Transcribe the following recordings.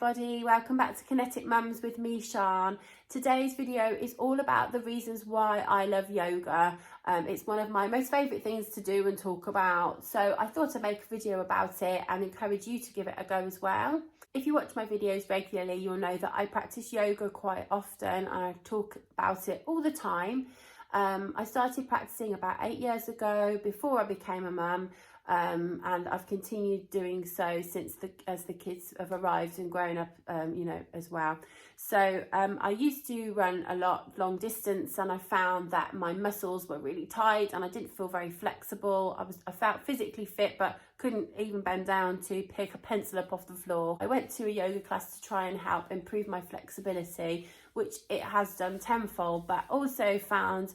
everybody, welcome back to Kinetik Mums with me, Sian. Today's video is all about the reasons why I love yoga. It's one of my most favourite things to do and talk about, so I thought I'd make a video about it and encourage you to give it a go as well. If you watch my videos regularly, you'll know that I practice yoga quite often and I talk about it all the time. I started practicing about 8 years ago before I became a mum. And I've continued doing so since as the kids have arrived and grown up, as well. So I used to run a lot long distance, and I found that my muscles were really tight and I didn't feel very flexible. I felt physically fit, but couldn't even bend down to pick a pencil up off the floor. I went to a yoga class to try and help improve my flexibility, which it has done tenfold, but also found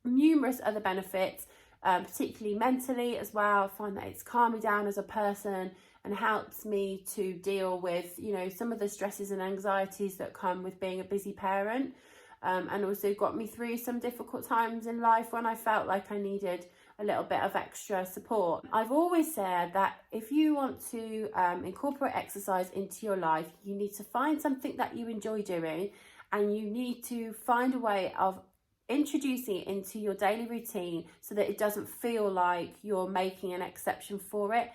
numerous other benefits. Particularly mentally as well. I find that it's calmed me down as a person and helps me to deal with, some of the stresses and anxieties that come with being a busy parent, and also got me through some difficult times in life when I felt like I needed a little bit of extra support. I've always said that if you want to incorporate exercise into your life, you need to find something that you enjoy doing, and you need to find a way of introducing it into your daily routine so that it doesn't feel like you're making an exception for it.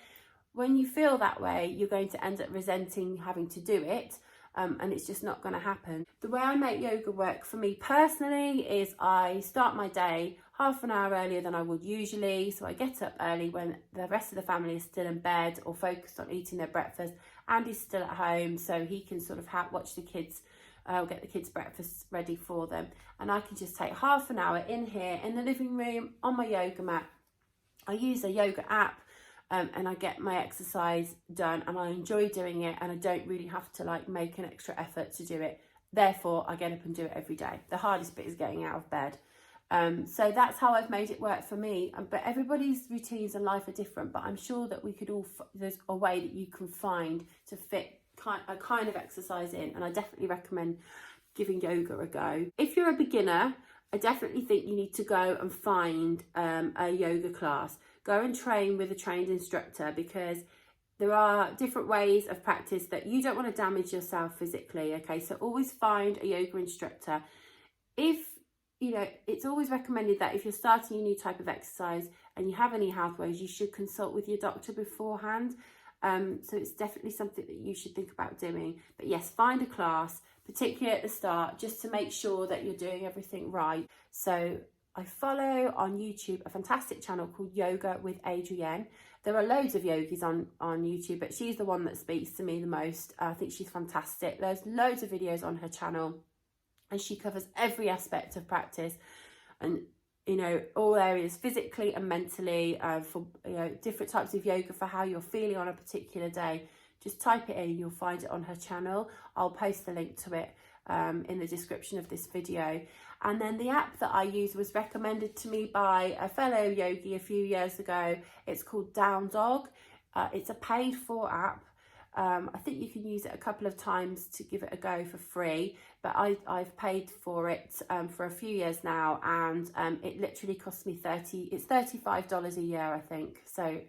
When you feel that way, you're going to end up resenting having to do it, and it's just not going to happen. The way I make yoga work for me personally is I start my day half an hour earlier than I would usually. So I get up early when the rest of the family is still in bed or focused on eating their breakfast. Andy's still at home, so he can sort of watch the kids. I'll get the kids' breakfast ready for them, and I can just take half an hour in here in the living room on my yoga mat. I use a yoga app, and I get my exercise done, and I enjoy doing it, and I don't really have to make an extra effort to do it. Therefore, I get up and do it every day. The hardest bit is getting out of bed. So that's how I've made it work for me. But everybody's routines and life are different, but I'm sure that we could there's a way that you can find to fit a kind of exercise in, and I definitely recommend giving yoga a go. If you're a beginner, I definitely think you need to go and find a yoga class. Go and train with a trained instructor, because there are different ways of practice that you don't want to damage yourself physically. Okay, so always find a yoga instructor. It's always recommended that if you're starting a new type of exercise and you have any health worries, you should consult with your doctor beforehand. So it's definitely something that you should think about doing. But yes, find a class, particularly at the start, just to make sure that you're doing everything right. So I follow on YouTube a fantastic channel called Yoga with Adrienne. There are loads of yogis on YouTube, but she's the one that speaks to me the most. I think she's fantastic. There's loads of videos on her channel, and she covers every aspect of practice, and all areas physically and mentally, for different types of yoga for how you're feeling on a particular day. Just type it in, you'll find it on her channel. I'll post the link to it in the description of this video. And then the app that I use was recommended to me by a fellow yogi a few years ago. It's called Down Dog. It's a paid for app. I think you can use it a couple of times to give it a go for free, but I've paid for it for a few years now, and it literally costs me $35 a year, I think. So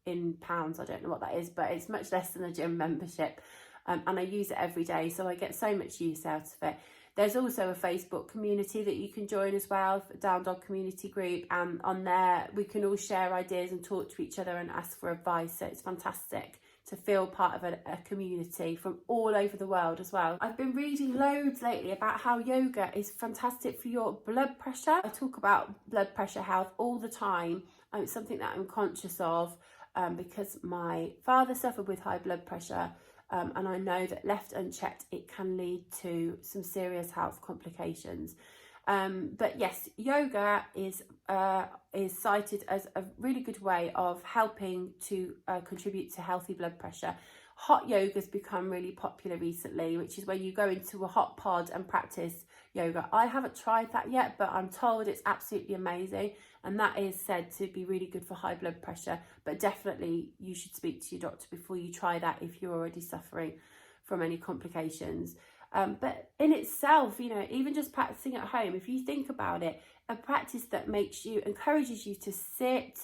in pounds, I don't know what that is, but it's much less than a gym membership, and I use it every day, so I get so much use out of it. There's also a Facebook community that you can join as well, Down Dog community group, and on there we can all share ideas and talk to each other and ask for advice. So it's fantastic to feel part of a community from all over the world as well. I've been reading loads lately about how yoga is fantastic for your blood pressure. I talk about blood pressure health all the time. It's something that I'm conscious of because my father suffered with high blood pressure, and I know that left unchecked it can lead to some serious health complications. But yes, yoga is cited as a really good way of helping to contribute to healthy blood pressure. Hot yoga's become really popular recently, which is when you go into a hot pod and practice yoga. I haven't tried that yet, but I'm told it's absolutely amazing, and that is said to be really good for high blood pressure. But definitely you should speak to your doctor before you try that if you're already suffering from any complications. But in itself, even just practicing at home, if you think about it, a practice that encourages you to sit,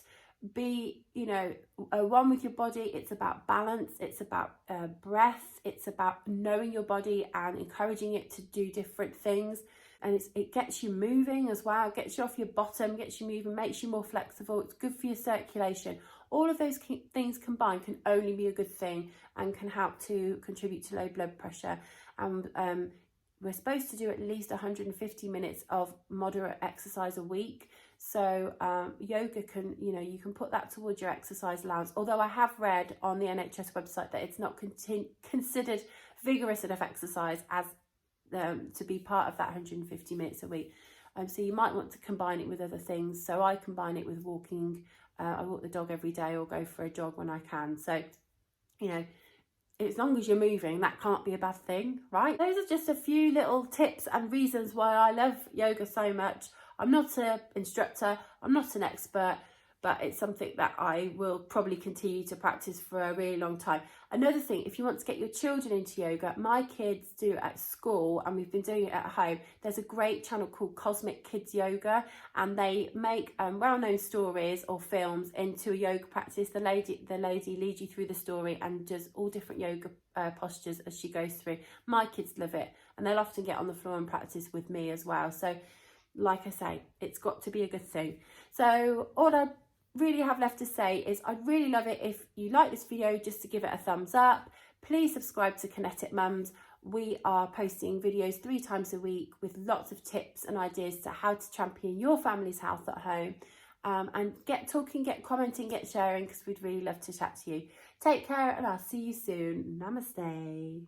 be, you know, one with your body. It's about balance, it's about breath, it's about knowing your body and encouraging it to do different things. And it gets you moving as well, gets you off your bottom, gets you moving, makes you more flexible. It's good for your circulation. All of those things combined can only be a good thing and can help to contribute to low blood pressure. And we're supposed to do at least 150 minutes of moderate exercise a week. So yoga can, you know, you can put that towards your exercise allowance. Although I have read on the NHS website that it's not considered vigorous enough exercise as to be part of that 150 minutes a week. So you might want to combine it with other things. So I combine it with walking. I walk the dog every day or go for a jog when I can. So, you know, as long as you're moving, that can't be a bad thing, right? Those are just a few little tips and reasons why I love yoga so much. I'm not an instructor, I'm not an expert, but it's something that I will probably continue to practice for a really long time. Another thing, if you want to get your children into yoga, my kids do it at school and we've been doing it at home. There's a great channel called Cosmic Kids Yoga, and they make well-known stories or films into a yoga practice. The lady leads you through the story and does all different yoga postures as she goes through. My kids love it, and they'll often get on the floor and practice with me as well. So like I say, it's got to be a good thing. So all I really have left to say is I'd really love it if you like this video just to give it a thumbs up. Please subscribe to Kinetik Mums. We are posting videos 3 times a week with lots of tips and ideas to how to champion your family's health at home. And get talking, get commenting, get sharing, because we'd really love to chat to you. Take care, and I'll see you soon. Namaste.